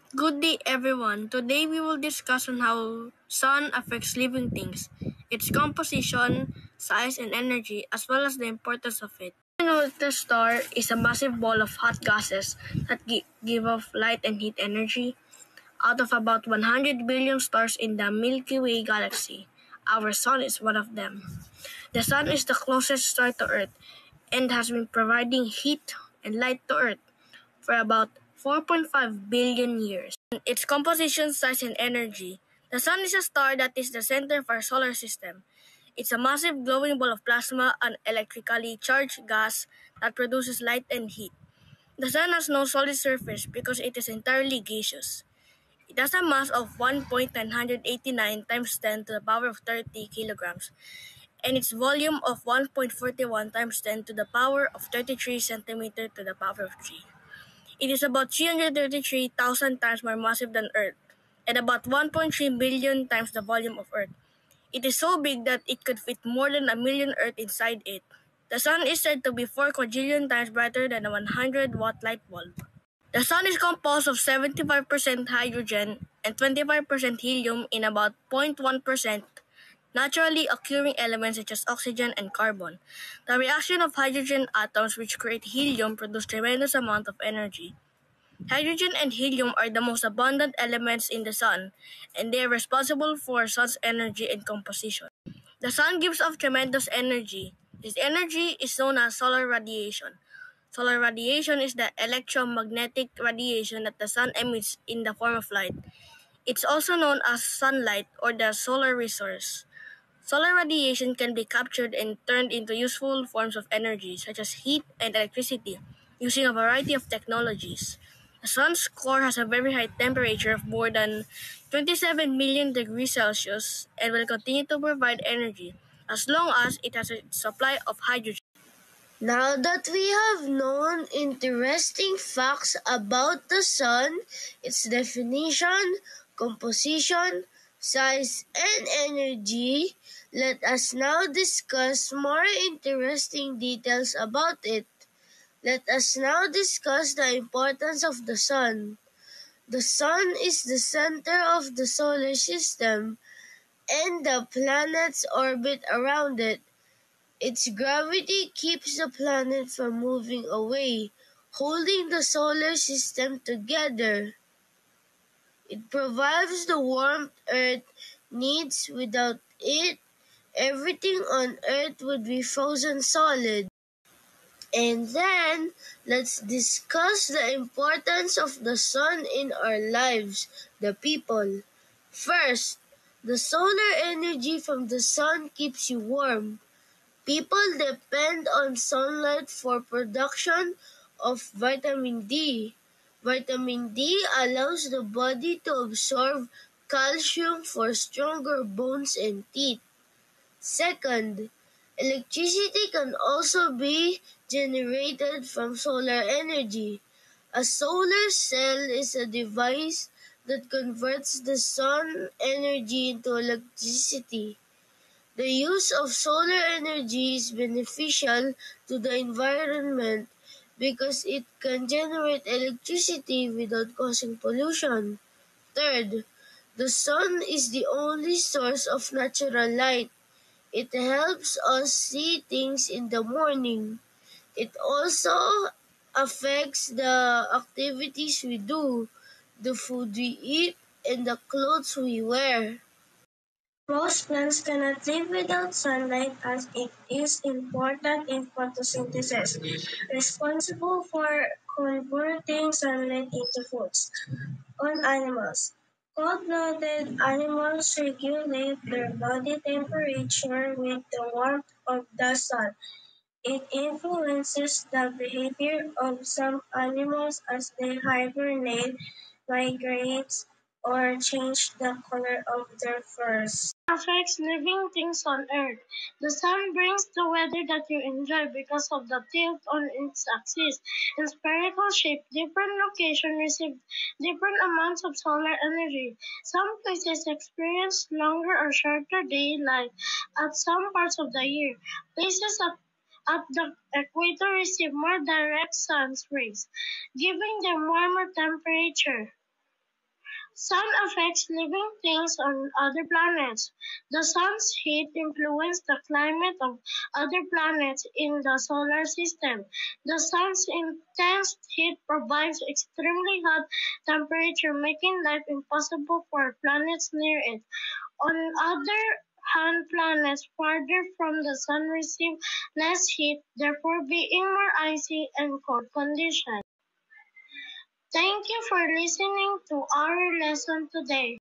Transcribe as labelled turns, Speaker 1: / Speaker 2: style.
Speaker 1: Good day everyone. Today we will discuss on how sun affects living things, its composition, size and energy, as well as the importance of it. The North Star is a massive ball of hot gases that give off light and heat energy. Out of about 100 billion stars in the Milky Way galaxy, our sun is one of them. The sun is the closest star to Earth and has been providing heat and light to Earth for about 4.5 billion years. Its composition, size, and energy. The Sun is a star that is the center of our solar system. It's a massive glowing ball of plasma, an electrically charged gas that produces light and heat. The Sun has no solid surface because it is entirely gaseous. It has a mass of 1.989 times 10 to the power of 30 kilograms and its volume of 1.41 times 10 to the power of 33 centimeter to the power of 3. It is about 333,000 times more massive than Earth, and about 1.3 billion times the volume of Earth. It is so big that it could fit more than a million Earth inside it. The Sun is said to be 4 quadrillion times brighter than a 100-watt light bulb. The Sun is composed of 75% hydrogen and 25% helium in about 0.1% naturally occurring elements such as oxygen and carbon. The reaction of hydrogen atoms which create helium produce tremendous amount of energy. Hydrogen and helium are the most abundant elements in the Sun, and they are responsible for Sun's energy and composition. The Sun gives off tremendous energy. This energy is known as solar radiation. Solar radiation is the electromagnetic radiation that the Sun emits in the form of light. It's also known as sunlight or the solar resource. Solar radiation can be captured and turned into useful forms of energy, such as heat and electricity, using a variety of technologies. The sun's core has a very high temperature of more than 27 million degrees Celsius and will continue to provide energy as long as it has a supply of hydrogen.
Speaker 2: Now that we have known interesting facts about the sun, its definition, composition, size, and energy, let us now discuss more interesting details about it. Let us now discuss the importance of the sun. The sun is the center of the solar system, and the planets orbit around it. Its gravity keeps the planet from moving away, holding the solar system together. It provides the warmth Earth needs. Without it, everything on Earth would be frozen solid. And then, let's discuss the importance of the sun in our lives, the people. First, the solar energy from the sun keeps you warm. People depend on sunlight for production of vitamin D. Vitamin D allows the body to absorb calcium for stronger bones and teeth. Second, electricity can also be generated from solar energy. A solar cell is a device that converts the sun energy into electricity. The use of solar energy is beneficial to the environment because it can generate electricity without causing pollution. Third, the sun is the only source of natural light. It helps us see things in the morning. It also affects the activities we do, the food we eat, and the clothes we wear. Most plants cannot live without sunlight as it is important in photosynthesis, responsible for converting sunlight into foods. On animals. Cold-blooded animals regulate their body temperature with the warmth of the sun. It influences the behavior of some animals as they hibernate, migrate, or change the color of their furs. Affects living things on Earth. The sun brings the weather that you enjoy because of the tilt on its axis. In spherical shape, different locations receive different amounts of solar energy. Some places experience longer or shorter daylight at some parts of the year. Places at the equator receive more direct sun's rays, giving them warmer temperature. Sun affects living things on other planets. The sun's heat influences the climate of other planets in the solar system. The sun's intense heat provides extremely hot temperature, making life impossible for planets near it. On other hand, planets farther from the sun receive less heat, therefore being more icy and cold conditions. Thank you for listening to our lesson today.